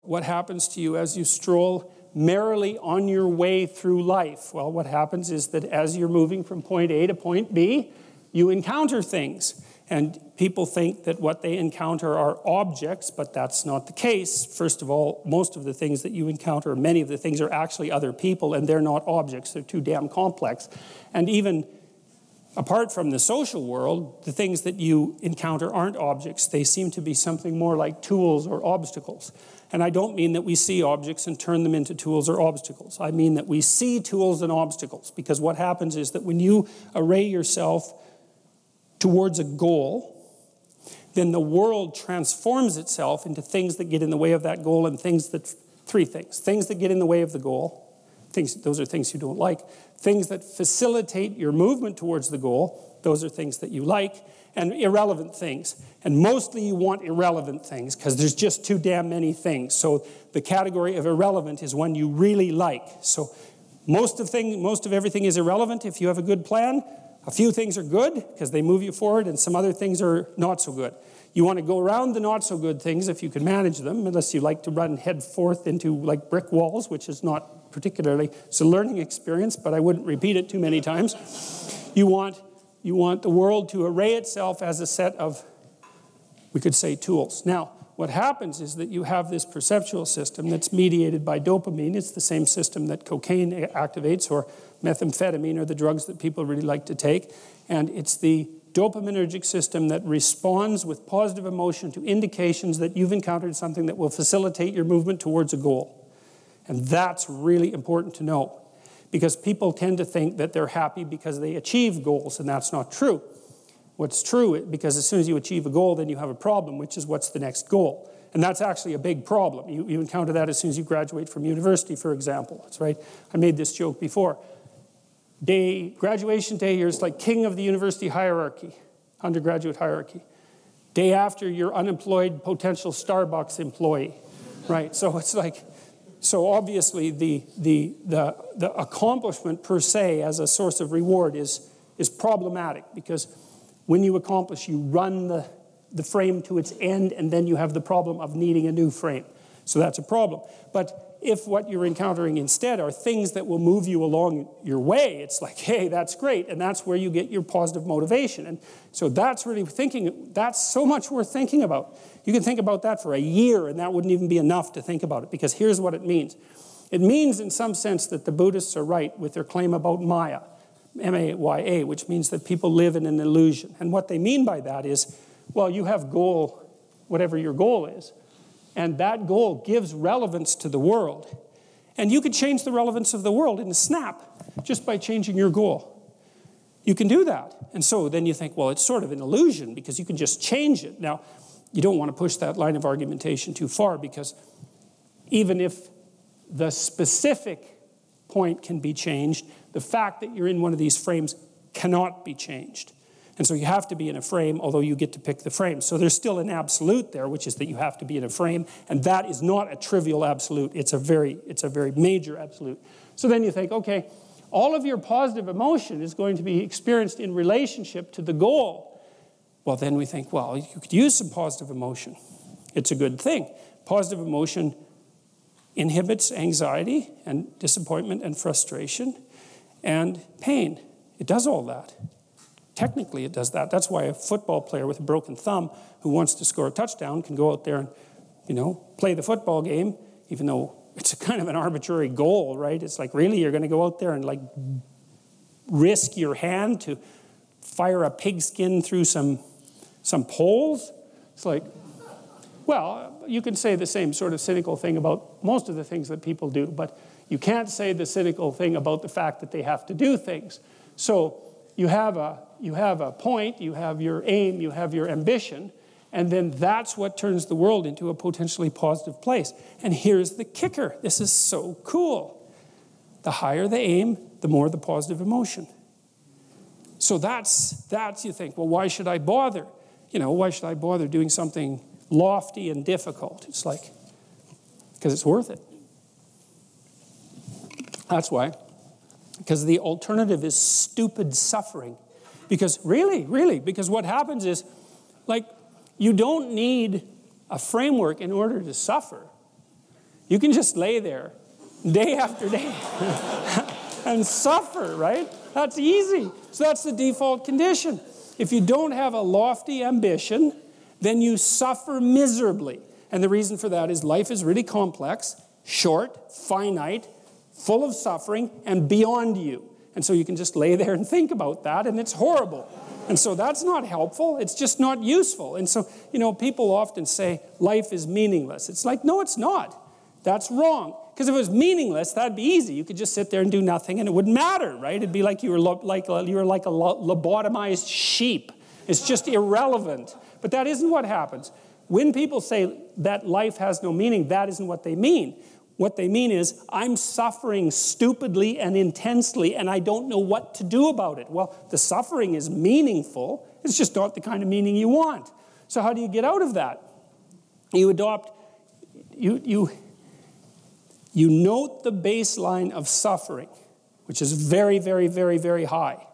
What happens to you as you stroll merrily on your way through life? Well, what happens is that as you're moving from point A to point B, you encounter things. And people think that what they encounter are objects, but that's not the case. First of all, most of the things that you encounter, many of the things are actually other people, and they're not objects. They're too damn complex. And even apart from the social world, the things that you encounter aren't objects. They seem to be something more like tools or obstacles. And I don't mean that we see objects and turn them into tools or obstacles. I mean that we see tools and obstacles, because what happens is that when you array yourself towards a goal, then the world transforms itself into things that get in the way of that goal, and three things. Things that get in the way of the goal, those are things you don't like. Things that facilitate your movement towards the goal, those are things that you like. And irrelevant things. And mostly you want irrelevant things, because there's just too damn many things. So the category of irrelevant is one you really like. So most of everything is irrelevant if you have a good plan. A few things are good because they move you forward, and some other things are not so good. You want to go around the not so good things if you can manage them, unless you like to run head forth into like brick walls, which is not particularly, it's a learning experience, but I wouldn't repeat it too many times. You want the world to array itself as a set of, we could say, tools. Now, what happens is that you have this perceptual system that's mediated by dopamine. It's the same system that cocaine activates, or methamphetamine, or the drugs that people really like to take. And it's the dopaminergic system that responds with positive emotion to indications that you've encountered something that will facilitate your movement towards a goal. And that's really important to know, because people tend to think that they're happy because they achieve goals, and that's not true. What's true, because as soon as you achieve a goal, then you have a problem, which is what's the next goal. And that's actually a big problem. You encounter that as soon as you graduate from university, for example. That's right. I made this joke before. Graduation day, you're like king of the university hierarchy, undergraduate hierarchy. Day after, you're unemployed potential Starbucks employee, right? So it's like, so obviously the accomplishment per se as a source of reward is problematic, because when you accomplish, you run the frame to its end, and then you have the problem of needing a new frame. So that's a problem. But if what you're encountering instead are things that will move you along your way, it's like, hey, that's great, and that's where you get your positive motivation. And so that's really that's so much worth thinking about. You can think about that for a year, and that wouldn't even be enough to think about it, because here's what it means. It means, in some sense, that the Buddhists are right with their claim about Maya, M-A-Y-A, which means that people live in an illusion. And what they mean by that is, well, you have goal, whatever your goal is, and that goal gives relevance to the world. And you could change the relevance of the world in a snap just by changing your goal. You can do that. And so then you think, well, it's sort of an illusion because you can just change it. Now, you don't want to push that line of argumentation too far, because even if the specific point can be changed, the fact that you're in one of these frames cannot be changed. And so you have to be in a frame, although you get to pick the frame. So there's still an absolute there, which is that you have to be in a frame, and that is not a trivial absolute. It's a very major absolute. So then you think, okay, all of your positive emotion is going to be experienced in relationship to the goal. Well, then we think, well, you could use some positive emotion. It's a good thing. Positive emotion inhibits anxiety and disappointment and frustration and pain. It does all that. Technically, it does that. That's why a football player with a broken thumb who wants to score a touchdown can go out there and, play the football game, even though it's a kind of an arbitrary goal, right? It's like, really, you're going to go out there and like risk your hand to fire a pigskin through some poles? It's like, well, you can say the same sort of cynical thing about most of the things that people do, but you can't say the cynical thing about the fact that they have to do things. So you have a point, you have your aim, you have your ambition, and then that's what turns the world into a potentially positive place. And here's the kicker. This is so cool. The higher the aim, the more the positive emotion. So that's you think, well, why should I bother? Why should I bother doing something lofty and difficult? It's like, because it's worth it. That's why. Because the alternative is stupid suffering. Because really, because what happens is, like, you don't need a framework in order to suffer. You can just lay there day after day and suffer, right? That's easy. So that's the default condition. If you don't have a lofty ambition, then you suffer miserably. And the reason for that is life is really complex, short, finite, full of suffering, and beyond you. And so you can just lay there and think about that, and it's horrible. And so that's not helpful. It's just not useful. And so, people often say life is meaningless. It's like, no, it's not. That's wrong. Because if it was meaningless, that'd be easy. You could just sit there and do nothing, and it wouldn't matter, right? It'd be like you were like a lobotomized sheep. It's just irrelevant. But that isn't what happens. When people say that life has no meaning, that isn't what they mean. What they mean is, I'm suffering stupidly and intensely, and I don't know what to do about it. Well, the suffering is meaningful. It's just not the kind of meaning you want. So how do you get out of that? You note the baseline of suffering, which is very, very, very, very high.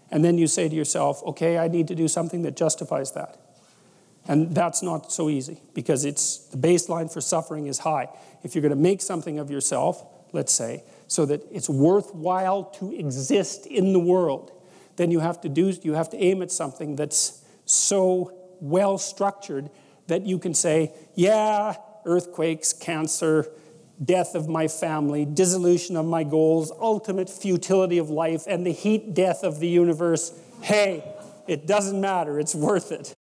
And then you say to yourself, okay, I need to do something that justifies that. And that's not so easy, because the baseline for suffering is high. If you're going to make something of yourself, let's say, so that it's worthwhile to exist in the world, then you have to aim at something that's so well structured that you can say, yeah, earthquakes, cancer, death of my family, dissolution of my goals, ultimate futility of life, and the heat death of the universe. Hey, it doesn't matter, it's worth it.